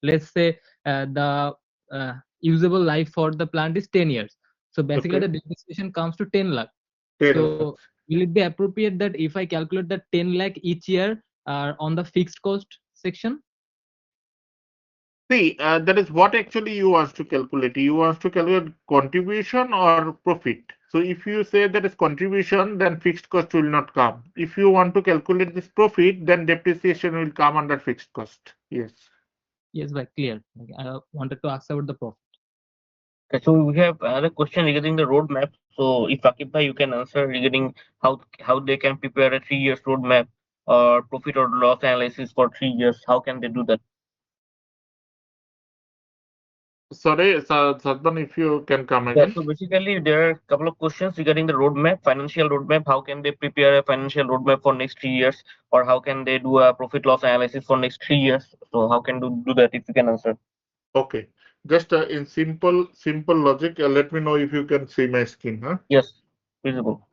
let's say the usable life for the plant is 10 years. So basically Okay. the depreciation comes to 10 lakh. 10 So lakhs. will it be appropriate that if I calculate that 10 lakh each year on the fixed cost section? See, that is what actually you want to calculate. You want to calculate contribution or profit. So if you say that is contribution, then fixed cost will not come. If you want to calculate this profit, then depreciation will come under fixed cost. Yes. Yes, very clear. Okay, I wanted to ask about the profit. Okay, so we have another question regarding the roadmap. So if Akib bhai, you can answer regarding how they can prepare a 3 years roadmap or profit or loss analysis for 3 years. How can they do that? Sorry, Sadban, if you can come Yeah, again. so basically there are a couple of questions regarding the roadmap, financial roadmap. How can they prepare a financial roadmap for next 3 years, or how can they do a profit loss analysis for next 3 years? So how can do that if you can answer? Okay. Just in simple logic, let me know if you can see my screen, huh? Yes, visible.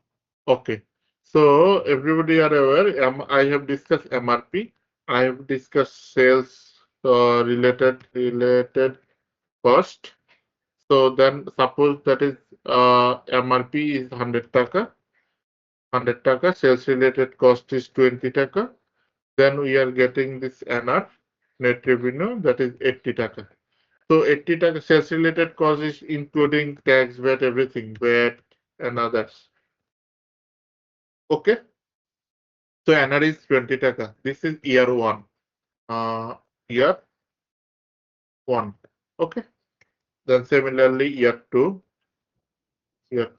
Okay. So everybody are aware, I have discussed MRP. I have discussed sales related cost. So then suppose that is MRP is 100 taka, 100 taka, sales related cost is 20 taka. Then we are getting this NR, net revenue, that is 80 taka. So 80 taka sales related cost is including tax, VAT, everything, VAT and others. Okay. So NR is 20 taka. This is year one. Year one. Okay. Then similarly year two, year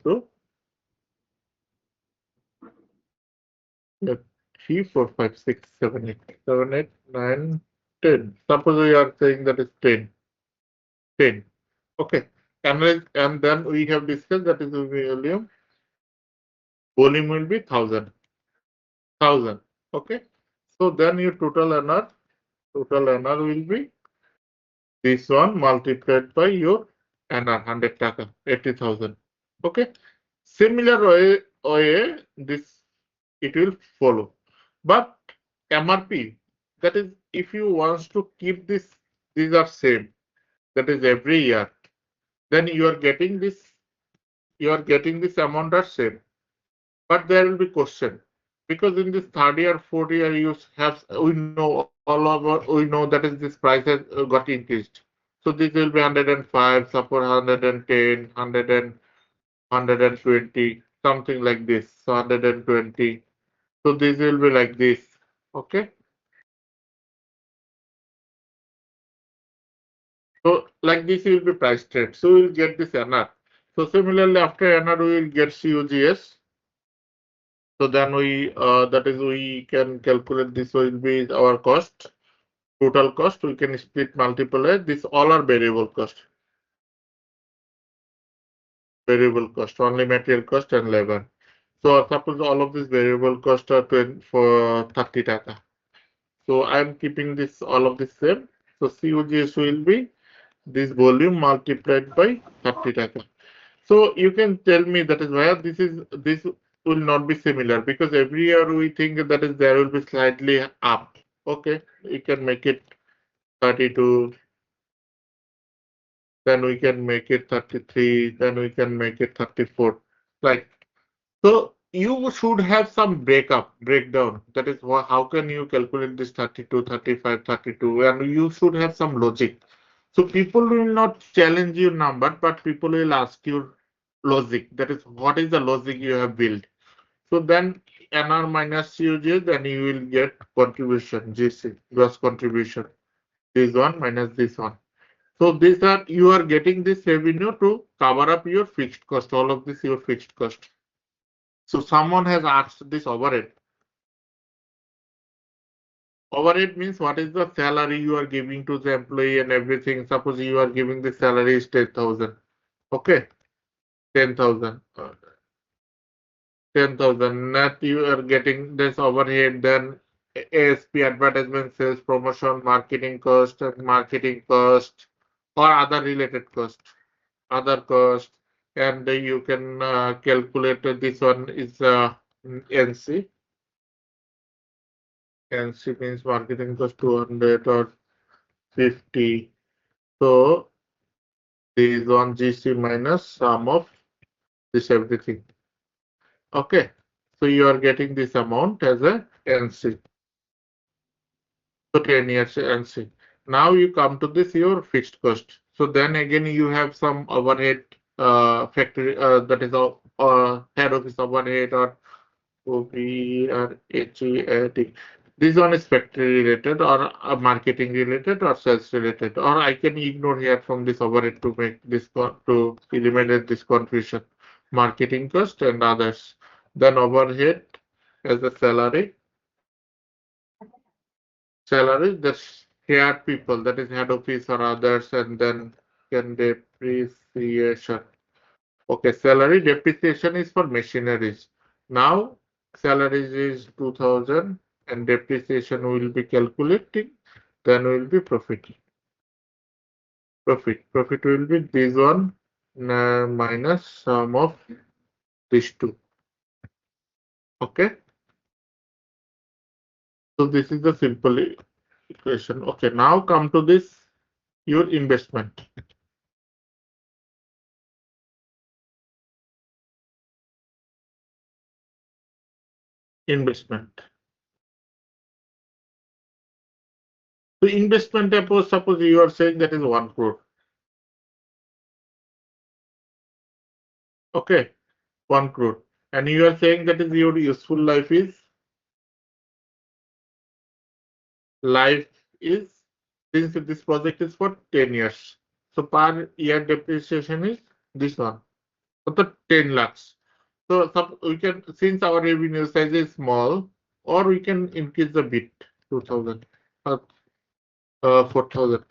three, four, five, six, seven, eight, 10. Suppose we are saying that is 10. 10. Okay. And then we have discussed that is the volume. Volume will be 1,000. Okay. So then your total NR will be this one multiplied by your NR 100 taka, 80,000. Okay. Similar way this it will follow. But MRP, that is if you want to keep this, these are same, that is every year, then you are getting this amount are same. But there will be question because in this third year, fourth year, you have we know we know that is this price has got increased. So this will be 105, suppose 110, 120, something like this. So 120. So this will be like this. Okay. So like this will be price trend. So we'll get this NR. So similarly after NR we will get COGS. So then that is we can calculate this will be our cost, total cost. We can split multiply. This all are variable cost, only material cost and labor. So suppose all of these variable cost are 20 for 30 taka. So I am keeping this all of this same. So COGS will be this volume multiplied by 30 taka. So you can tell me that is why this will not be similar because every year we think that is there will be slightly up. Okay, we can make it 32, then we can make it 33, then we can make it 34. Like so you should have some breakdown. That is how can you calculate this 32, 35, 32, and you should have some logic. So people will not challenge your number, but people will ask you logic. That is what is the logic you have built. So then NR minus COG, then you will get contribution, GC, gross contribution. This one minus this one. So these are you are getting this revenue to cover up your fixed cost. All of this your fixed cost. So someone has asked this overhead. Overhead means what is the salary you are giving to the employee and everything. Suppose you are giving the salary is 10,000. Okay, 10,000. 10,000. Net you are getting this overhead, then ASP, advertisement, sales, promotion, marketing cost, or other related cost, other cost, and you can calculate this one is NC. NC means marketing cost 200 or 50. So this is one GC minus sum of this everything. Okay. So you are getting this amount as a NC. So 10 years NC. Now you come to this your fixed cost. So then again you have some overhead factory that is head office overhead or OP or HEAD. This one is factory related or marketing related or sales related, or I can ignore here from this overhead to make this to eliminate this confusion. Marketing cost and others. Then overhead as a salary that's hired people, that is head office or others, and then can depreciation. Okay, salary depreciation is for machineries. Now, salaries is 2000 and depreciation will be calculating, then will be profit. Profit will be this one minus sum of these two. Okay, so this is the simple equation. Okay, now come to this your investment. Investment. So investment, suppose you are saying that is 1 crore. Okay, 1 crore. And you are saying that is your useful life is since this project is for 10 years. So per year depreciation is this one. So the 10 lakhs. So we can, since our revenue size is small, or we can increase a bit 2000 or 4000.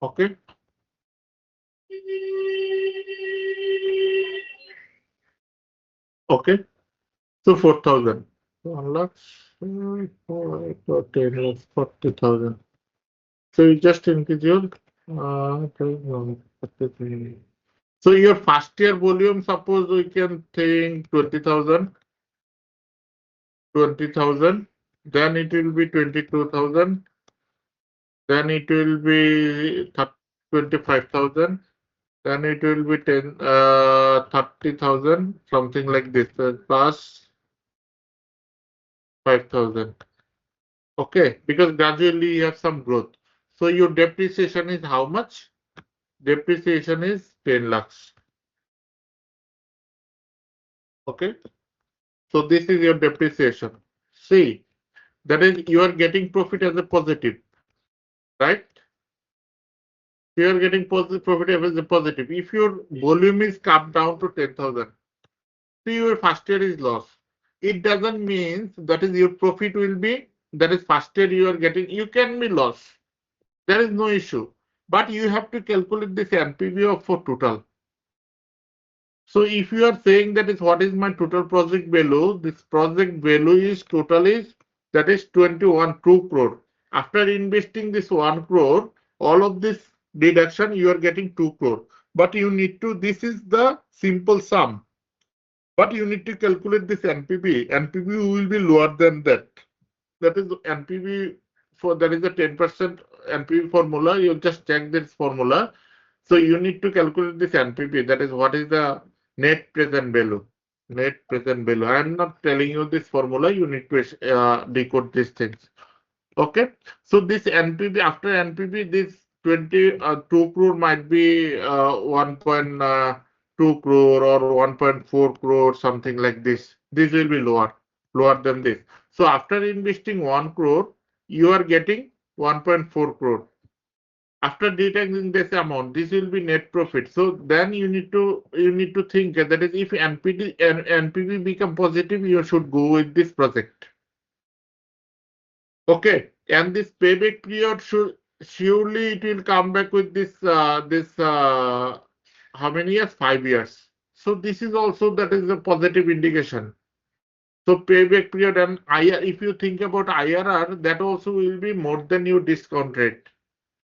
Okay. Okay. So 4,000. 1 lakh, 10 lakhs, 40,000. So you just increase your 43. So your first year volume, suppose we can think 20,000, 20,000, then it will be 22,000, then it will be 25,000, then it will be 30,000, something like this, plus 5,000. Okay, because gradually you have some growth. So your depreciation is how much? Depreciation is 10 lakhs. Okay, so this is your depreciation. See, that is you are getting profit as a positive, right? You are getting positive profit as a positive. If your volume is cut down to 10,000, so your first year is loss. It doesn't mean that is your profit will be, that is first year you are getting, you can be loss. There is no issue. But you have to calculate this NPV of for total. So if you are saying that is what is my total project value, this project value is total is that is 2 crore. After investing this 1 crore, all of this deduction you are getting 2 crore. But you need to, this is the simple sum. But you need to calculate this NPV. NPV will be lower than that. That is NPV for, that is a 10% NPV formula. You just check this formula. So you need to calculate this NPV. That is what is the net present value. Net present value. I am not telling you this formula. You need to decode these things. Okay. So this NPV, after NPV, this 2 crore might be 1.2 crore or 1.4 crore, something like this. This will be lower than this. So after investing 1 crore, you are getting 1.4 crore. After deducting this amount, this will be net profit. So then you need to think that is if NPV become positive, you should go with this project. Okay, and this payback period should surely it will come back with this how many years? 5 years. So this is also that is a positive indication. So payback period and IR, if you think about IRR, that also will be more than your discount rate.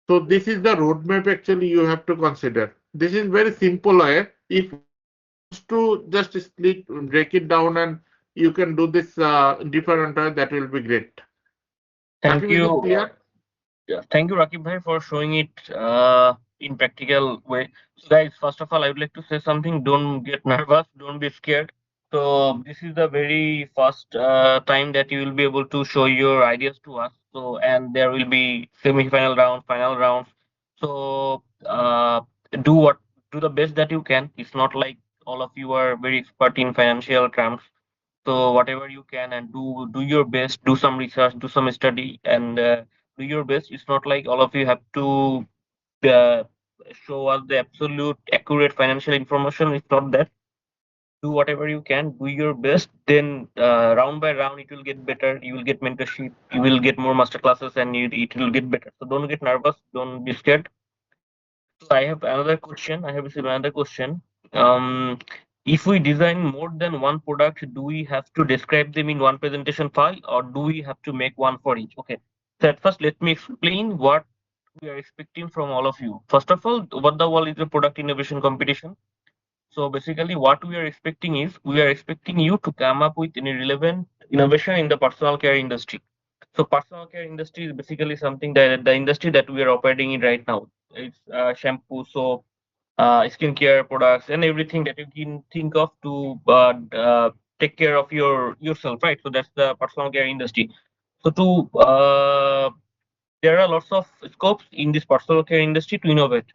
So this is the roadmap actually you have to consider. This is very simple way. If wants to just split, break it down, and you can do this different way, that will be great. Thank Happy with it, you. clear? Yeah, thank you, Rakib Bhai, for showing it in practical way. So, guys, first of all, I would like to say something. Don't get nervous. Don't be scared. So, this is the very first time that you will be able to show your ideas to us. So, and there will be semi-final round, final rounds. So, do what do the best that you can. It's not like all of you are very expert in financial terms. So whatever you can and do your best, do some research, do some study, and do your best. It's not like all of you have to uh, show us the absolute accurate financial information. It's not that. Do whatever you can, do your best. Then round by round, it will get better. You will get mentorship. You will get more master classes, and it will get better. So don't get nervous. Don't be scared. So I have another question. I have received another question. Um, if we design more than one product, do we have to describe them in one presentation file, or do we have to make one for each? Okay. So at first, let me explain what we are expecting from all of you. First of all, what the world is a product innovation competition. So basically, what we are expecting is we are expecting you to come up with any relevant innovation in the personal care industry. So personal care industry is basically something that the industry that we are operating in right now. It's shampoo, soap, skincare products, and everything that you can think of to take care of yourself, right? So that's the personal care industry. So to there are lots of scopes in this personal care industry to innovate.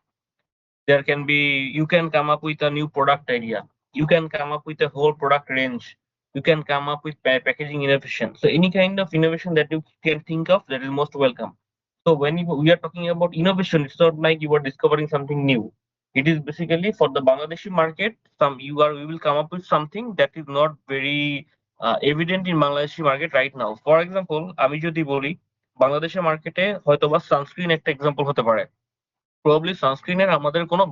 There can be, you can come up with a new product idea, you can come up with a whole product range, you can come up with packaging innovation. So any kind of innovation that you can think of, that is most welcome. So when we are talking about innovation, it's not like you are discovering something new. It is basically for the Bangladeshi market. We will come up with something that is not very evident in Bangladeshi market right now. For example, আমি যদি বলি বাংলাদেশের মার্কেটে হয়তোবা sunscreen একটা example হতে পারে। Probably সানস্ক্রিনের আমাদের কোনো